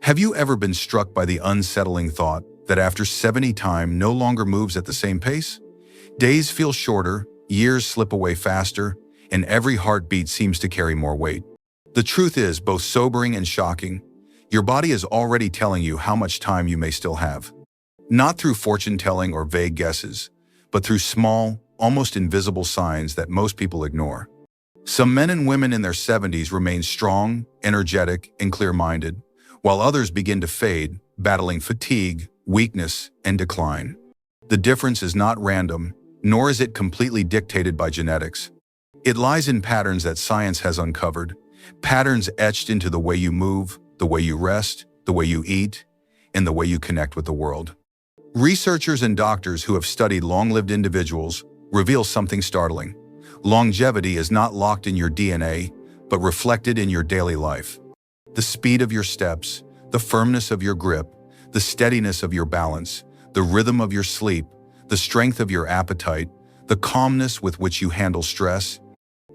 Have you ever been struck by the unsettling thought that after 70 time no longer moves at the same pace? Days feel shorter, years slip away faster, and every heartbeat seems to carry more weight. The truth is both sobering and shocking. Your body is already telling you how much time you may still have. Not through fortune-telling or vague guesses, but through small, almost invisible signs that most people ignore. Some men and women in their 70s remain strong, energetic, and clear-minded, while others begin to fade, battling fatigue, weakness, and decline. The difference is not random, nor is it completely dictated by genetics. It lies in patterns that science has uncovered, patterns etched into the way you move, the way you rest, the way you eat, and the way you connect with the world. Researchers and doctors who have studied long-lived individuals reveal something startling. Longevity is not locked in your DNA, but reflected in your daily life. The speed of your steps, the firmness of your grip, the steadiness of your balance, the rhythm of your sleep, the strength of your appetite, the calmness with which you handle stress,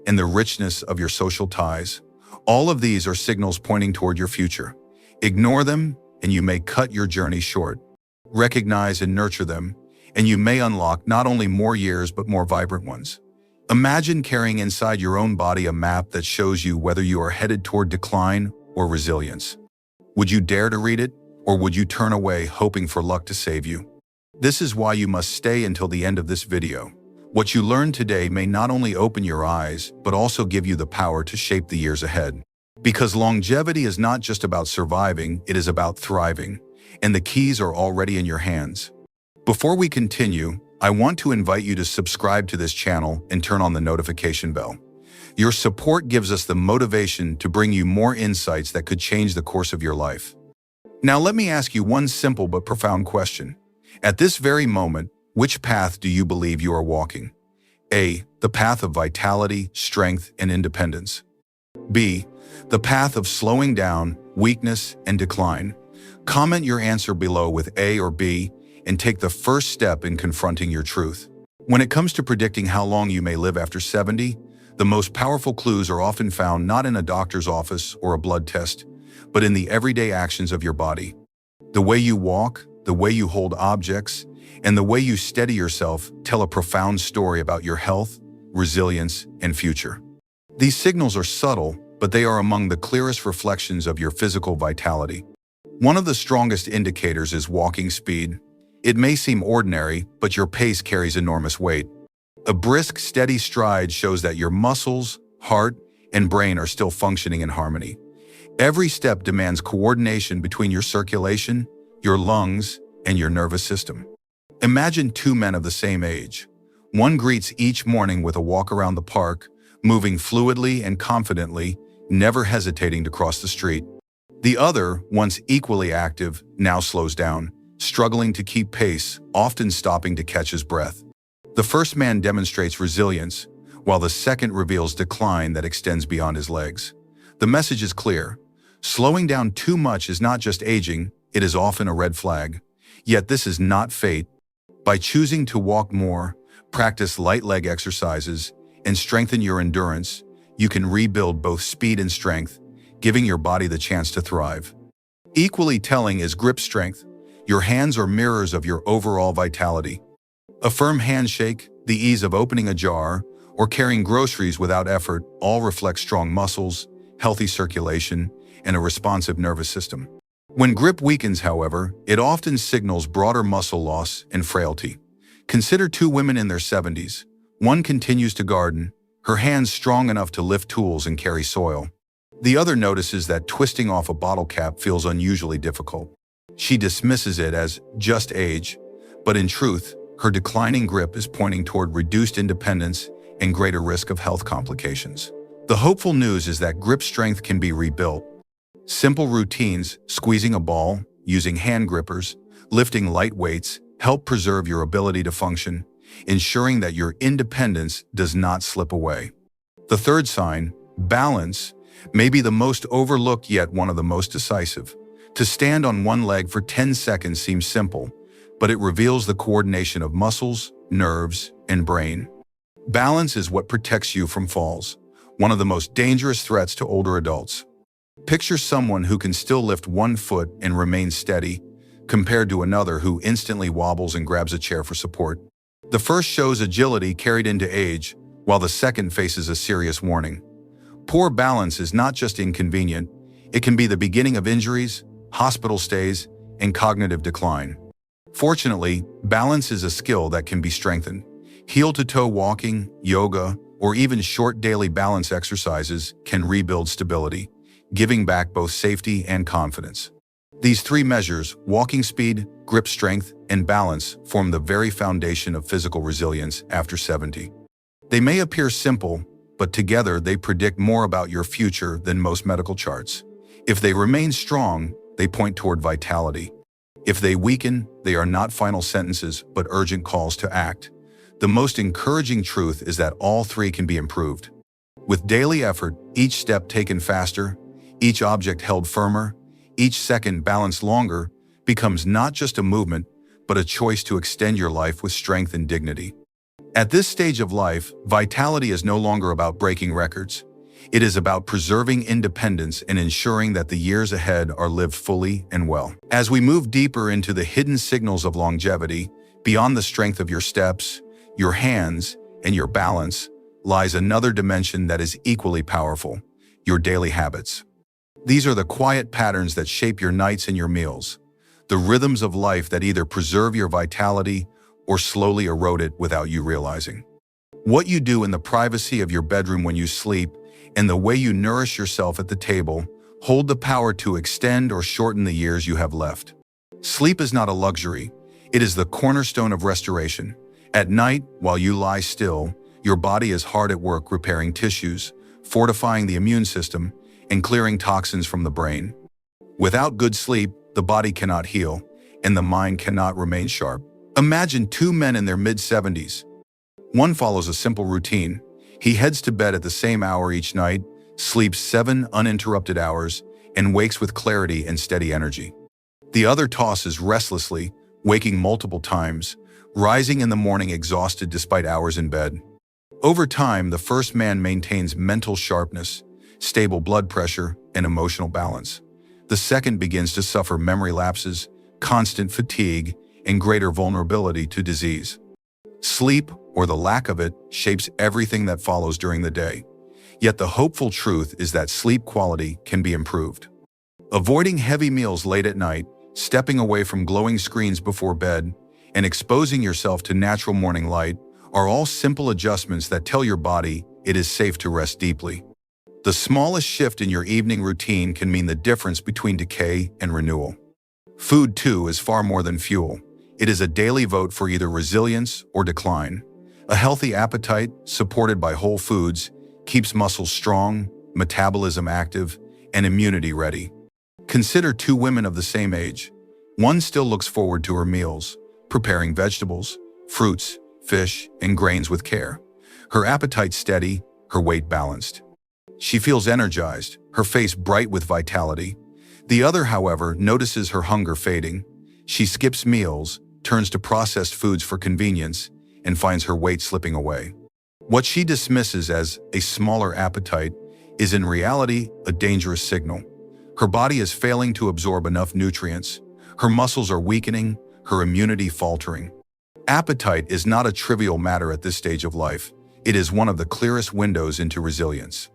and the richness of your social ties. All of these are signals pointing toward your future. Ignore them, and you may cut your journey short. Recognize and nurture them, and you may unlock not only more years but more vibrant ones. Imagine carrying inside your own body a map that shows you whether you are headed toward decline or resilience. Would you dare to read it, or would you turn away hoping for luck to save you? This is why you must stay until the end of this video. What you learn today may not only open your eyes, but also give you the power to shape the years ahead. Because longevity is not just about surviving, it is about thriving, and the keys are already in your hands. Before we continue, I want to invite you to subscribe to this channel and turn on the notification bell. Your support gives us the motivation to bring you more insights that could change the course of your life. Now let me ask you one simple but profound question. At this very moment, which path do you believe you are walking? A. The path of vitality, strength, and independence. B. The path of slowing down, weakness, and decline. Comment your answer below with A or B and take the first step in confronting your truth. When it comes to predicting how long you may live after 70, the most powerful clues are often found not in a doctor's office or a blood test, but in the everyday actions of your body. The way you walk, the way you hold objects, and the way you steady yourself tell a profound story about your health, resilience, and future. These signals are subtle, but they are among the clearest reflections of your physical vitality. One of the strongest indicators is walking speed. It may seem ordinary, but your pace carries enormous weight. A brisk, steady stride shows that your muscles, heart, and brain are still functioning in harmony. Every step demands coordination between your circulation, your lungs, and your nervous system. Imagine two men of the same age. One greets each morning with a walk around the park, moving fluidly and confidently, never hesitating to cross the street. The other, once equally active, now slows down, struggling to keep pace, often stopping to catch his breath. The first man demonstrates resilience, while the second reveals decline that extends beyond his legs. The message is clear. Slowing down too much is not just aging, it is often a red flag. Yet this is not fate. By choosing to walk more, practice light leg exercises, and strengthen your endurance, you can rebuild both speed and strength, giving your body the chance to thrive. Equally telling is grip strength. Your hands are mirrors of your overall vitality. A firm handshake, the ease of opening a jar, or carrying groceries without effort all reflect strong muscles, healthy circulation, and a responsive nervous system. When grip weakens, however, it often signals broader muscle loss and frailty. Consider two women in their 70s. One continues to garden, her hands strong enough to lift tools and carry soil. The other notices that twisting off a bottle cap feels unusually difficult. She dismisses it as just age, but in truth, her declining grip is pointing toward reduced independence and greater risk of health complications. The hopeful news is that grip strength can be rebuilt. Simple routines, squeezing a ball, using hand grippers, lifting light weights, help preserve your ability to function, ensuring that your independence does not slip away. The third sign, balance, may be the most overlooked yet one of the most decisive. To stand on one leg for 10 seconds seems simple, but it reveals the coordination of muscles, nerves, and brain. Balance is what protects you from falls, one of the most dangerous threats to older adults. Picture someone who can still lift one foot and remain steady, compared to another who instantly wobbles and grabs a chair for support. The first shows agility carried into age, while the second faces a serious warning. Poor balance is not just inconvenient, it can be the beginning of injuries, hospital stays, and cognitive decline. Fortunately, balance is a skill that can be strengthened. Heel-to-toe walking, yoga, or even short daily balance exercises can rebuild stability, giving back both safety and confidence. These three measures, walking speed, grip strength, and balance, form the very foundation of physical resilience after 70. They may appear simple, but together they predict more about your future than most medical charts. If they remain strong, they point toward vitality. If they weaken, they are not final sentences, but urgent calls to act. The most encouraging truth is that all three can be improved. With daily effort, each step taken faster, each object held firmer, each second balanced longer, becomes not just a movement, but a choice to extend your life with strength and dignity. At this stage of life, vitality is no longer about breaking records. It is about preserving independence and ensuring that the years ahead are lived fully and well. As we move deeper into the hidden signals of longevity, beyond the strength of your steps, your hands, and your balance, lies another dimension that is equally powerful: your daily habits. These are the quiet patterns that shape your nights and your meals, the rhythms of life that either preserve your vitality or slowly erode it without you realizing. What you do in the privacy of your bedroom when you sleep and the way you nourish yourself at the table hold the power to extend or shorten the years you have left. Sleep is not a luxury. It is the cornerstone of restoration. At night, while you lie still, your body is hard at work repairing tissues, fortifying the immune system, and clearing toxins from the brain. Without good sleep, the body cannot heal, and the mind cannot remain sharp. Imagine two men in their mid-70s. One follows a simple routine. He heads to bed at the same hour each night, sleeps 7 uninterrupted hours, and wakes with clarity and steady energy. The other tosses restlessly, waking multiple times, rising in the morning exhausted despite hours in bed. Over time, the first man maintains mental sharpness, stable blood pressure, and emotional balance. The second begins to suffer memory lapses, constant fatigue, and greater vulnerability to disease. Sleep, or the lack of it, shapes everything that follows during the day. Yet the hopeful truth is that sleep quality can be improved. Avoiding heavy meals late at night, stepping away from glowing screens before bed, and exposing yourself to natural morning light are all simple adjustments that tell your body it is safe to rest deeply. The smallest shift in your evening routine can mean the difference between decay and renewal. Food, too, is far more than fuel. It is a daily vote for either resilience or decline. A healthy appetite, supported by whole foods, keeps muscles strong, metabolism active, and immunity ready. Consider two women of the same age. One still looks forward to her meals, preparing vegetables, fruits, fish, and grains with care. Her appetite steady, her weight balanced. She feels energized, her face bright with vitality. The other, however, notices her hunger fading. She skips meals, turns to processed foods for convenience, and finds her weight slipping away. What she dismisses as a smaller appetite is in reality a dangerous signal. Her body is failing to absorb enough nutrients. Her muscles are weakening, her immunity faltering. Appetite is not a trivial matter at this stage of life. It is one of the clearest windows into resilience.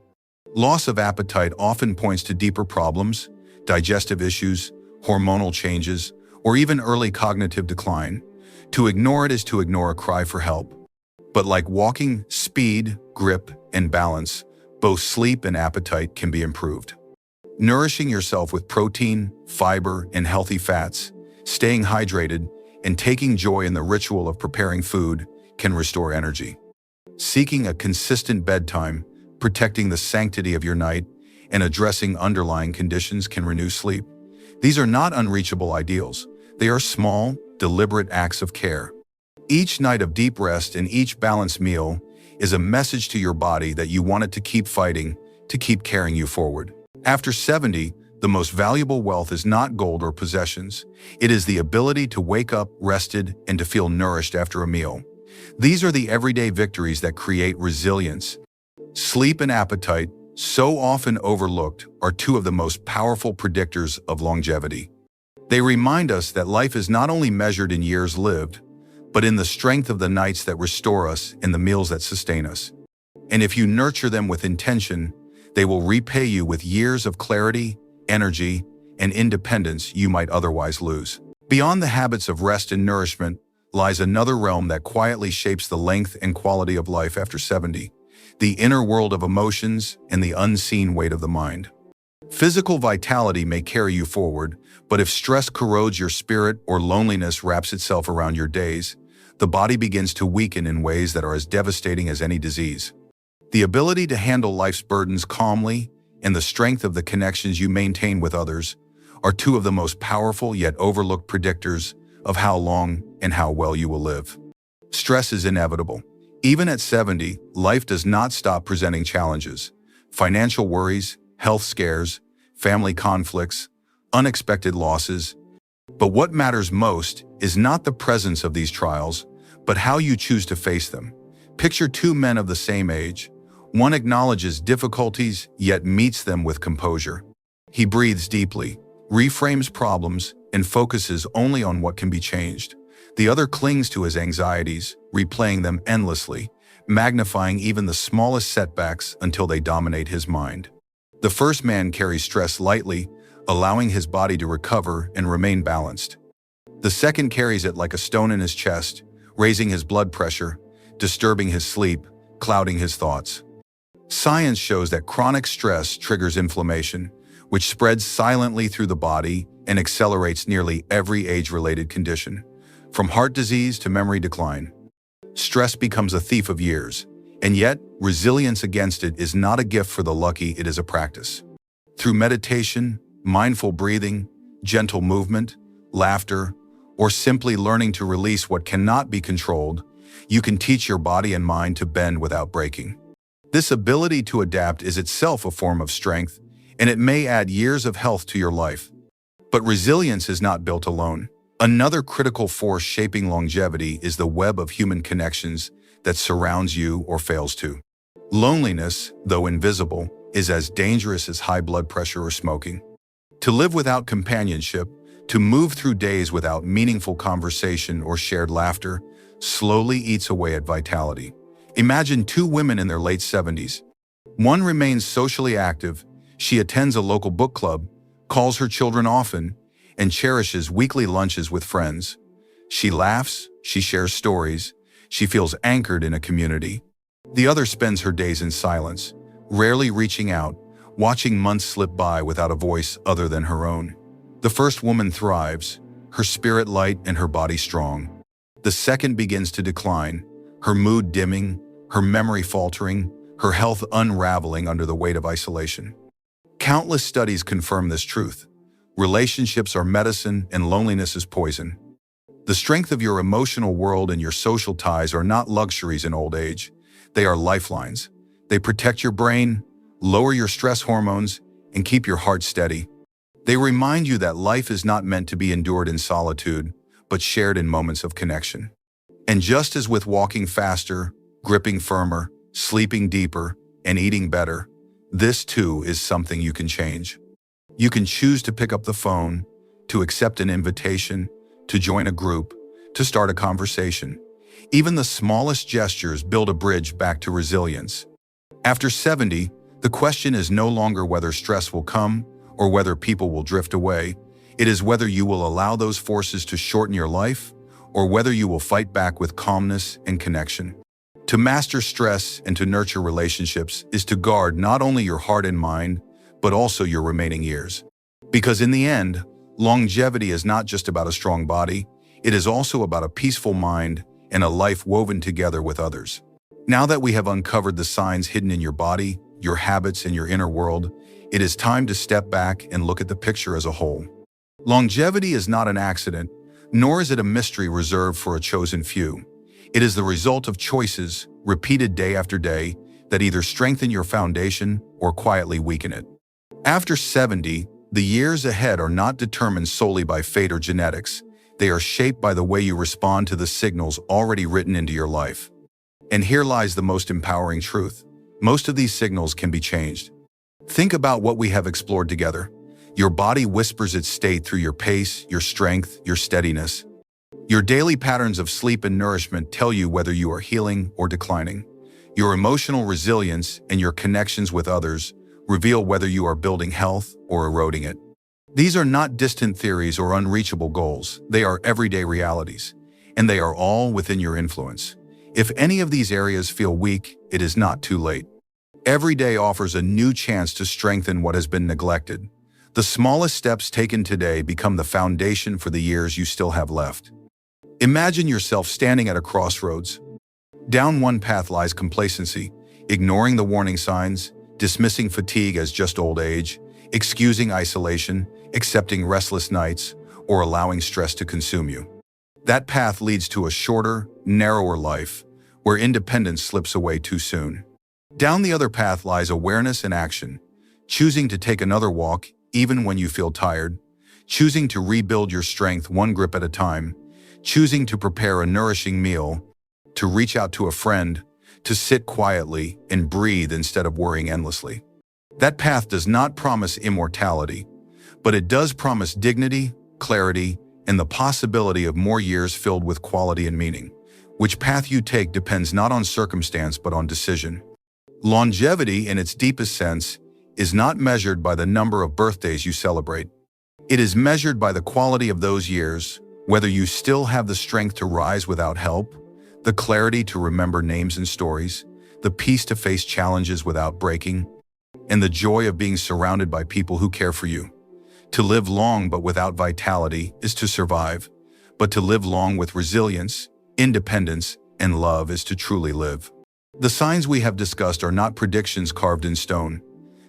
Loss of appetite often points to deeper problems, digestive issues, hormonal changes, or even early cognitive decline. To ignore it is to ignore a cry for help. But like walking, speed, grip, and balance, both sleep and appetite can be improved. Nourishing yourself with protein, fiber, and healthy fats, staying hydrated, and taking joy in the ritual of preparing food can restore energy. Seeking a consistent bedtime, protecting the sanctity of your night, and addressing underlying conditions can renew sleep. These are not unreachable ideals. They are small, deliberate acts of care. Each night of deep rest and each balanced meal is a message to your body that you want it to keep fighting, to keep carrying you forward. After 70, the most valuable wealth is not gold or possessions. It is the ability to wake up rested and to feel nourished after a meal. These are the everyday victories that create resilience. Sleep and appetite, so often overlooked, are two of the most powerful predictors of longevity. They remind us that life is not only measured in years lived, but in the strength of the nights that restore us and the meals that sustain us. And if you nurture them with intention, they will repay you with years of clarity, energy, and independence you might otherwise lose. Beyond the habits of rest and nourishment lies another realm that quietly shapes the length and quality of life after 70, the inner world of emotions and the unseen weight of the mind. Physical vitality may carry you forward, but if stress corrodes your spirit or loneliness wraps itself around your days, the body begins to weaken in ways that are as devastating as any disease. The ability to handle life's burdens calmly and the strength of the connections you maintain with others are two of the most powerful yet overlooked predictors of how long and how well you will live. Stress is inevitable. Even at 70, life does not stop presenting challenges. Financial worries, health scares, family conflicts, unexpected losses. But what matters most is not the presence of these trials, but how you choose to face them. Picture two men of the same age. One acknowledges difficulties, yet meets them with composure. He breathes deeply, reframes problems, and focuses only on what can be changed. The other clings to his anxieties, replaying them endlessly, magnifying even the smallest setbacks until they dominate his mind. The first man carries stress lightly, allowing his body to recover and remain balanced. The second carries it like a stone in his chest, raising his blood pressure, disturbing his sleep, clouding his thoughts. Science shows that chronic stress triggers inflammation, which spreads silently through the body and accelerates nearly every age-related condition, from heart disease to memory decline. Stress becomes a thief of years, and yet resilience against it is not a gift for the lucky, it is a practice. Through meditation, mindful breathing, gentle movement, laughter, or simply learning to release what cannot be controlled, you can teach your body and mind to bend without breaking. This ability to adapt is itself a form of strength, and it may add years of health to your life. But resilience is not built alone. Another critical force shaping longevity is the web of human connections that surrounds you or fails to. Loneliness, though invisible, is as dangerous as high blood pressure or smoking. To live without companionship, to move through days without meaningful conversation or shared laughter, slowly eats away at vitality. Imagine two women in their late 70s. One remains socially active, she attends a local book club, calls her children often, and cherishes weekly lunches with friends. She laughs, she shares stories, she feels anchored in a community. The other spends her days in silence, rarely reaching out, watching months slip by without a voice other than her own. The first woman thrives, her spirit light and her body strong. The second begins to decline, her mood dimming, her memory faltering, her health unraveling under the weight of isolation. Countless studies confirm this truth. Relationships are medicine and loneliness is poison. The strength of your emotional world and your social ties are not luxuries in old age. They are lifelines. They protect your brain, lower your stress hormones, and keep your heart steady. They remind you that life is not meant to be endured in solitude, but shared in moments of connection. And just as with walking faster, gripping firmer, sleeping deeper, and eating better, this too is something you can change. You can choose to pick up the phone, to accept an invitation, to join a group, to start a conversation. Even the smallest gestures build a bridge back to resilience. After 70, the question is no longer whether stress will come or whether people will drift away. It is whether you will allow those forces to shorten your life or whether you will fight back with calmness and connection. To master stress and to nurture relationships is to guard not only your heart and mind, but also your remaining years. Because in the end, longevity is not just about a strong body, it is also about a peaceful mind and a life woven together with others. Now that we have uncovered the signs hidden in your body, your habits, and your inner world, it is time to step back and look at the picture as a whole. Longevity is not an accident, nor is it a mystery reserved for a chosen few. It is the result of choices, repeated day after day, that either strengthen your foundation or quietly weaken it. After 70, the years ahead are not determined solely by fate or genetics. They are shaped by the way you respond to the signals already written into your life. And here lies the most empowering truth. Most of these signals can be changed. Think about what we have explored together. Your body whispers its state through your pace, your strength, your steadiness. Your daily patterns of sleep and nourishment tell you whether you are healing or declining. Your emotional resilience and your connections with others reveal whether you are building health or eroding it. These are not distant theories or unreachable goals. They are everyday realities, and they are all within your influence. If any of these areas feel weak, it is not too late. Every day offers a new chance to strengthen what has been neglected. The smallest steps taken today become the foundation for the years you still have left. Imagine yourself standing at a crossroads. Down one path lies complacency, ignoring the warning signs, dismissing fatigue as just old age, excusing isolation, accepting restless nights, or allowing stress to consume you. That path leads to a shorter, narrower life, where independence slips away too soon. Down the other path lies awareness and action, choosing to take another walk even when you feel tired, choosing to rebuild your strength one grip at a time, choosing to prepare a nourishing meal, to reach out to a friend, to sit quietly and breathe instead of worrying endlessly. That path does not promise immortality, but it does promise dignity, clarity, and the possibility of more years filled with quality and meaning. Which path you take depends not on circumstance but on decision. Longevity, in its deepest sense, is not measured by the number of birthdays you celebrate. It is measured by the quality of those years, whether you still have the strength to rise without help, the clarity to remember names and stories, the peace to face challenges without breaking, and the joy of being surrounded by people who care for you. To live long but without vitality is to survive, but to live long with resilience, independence, and love is to truly live. The signs we have discussed are not predictions carved in stone.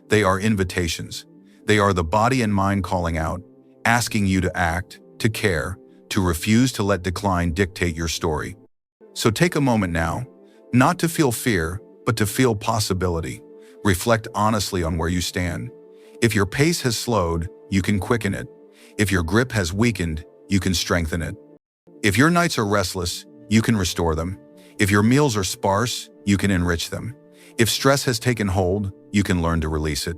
They are invitations. They are the body and mind calling out, asking you to act, to care, to refuse to let decline dictate your story. So take a moment now, not to feel fear, but to feel possibility. Reflect honestly on where you stand. If your pace has slowed, you can quicken it. If your grip has weakened, you can strengthen it. If your nights are restless, you can restore them. If your meals are sparse, you can enrich them. If stress has taken hold, you can learn to release it.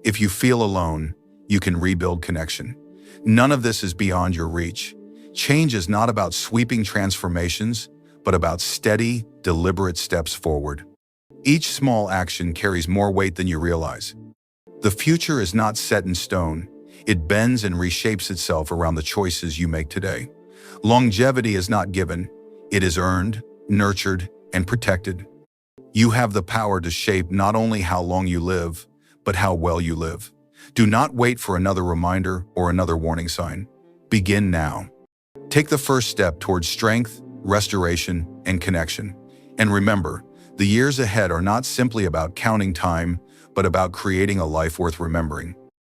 If you feel alone, you can rebuild connection. None of this is beyond your reach. Change is not about sweeping transformations, but about steady, deliberate steps forward. Each small action carries more weight than you realize. The future is not set in stone. It bends and reshapes itself around the choices you make today. Longevity is not given. It is earned, nurtured, and protected. You have the power to shape not only how long you live, but how well you live. Do not wait for another reminder or another warning sign. Begin now. Take the first step towards strength, restoration, and connection. And remember, the years ahead are not simply about counting time, but about creating a life worth remembering.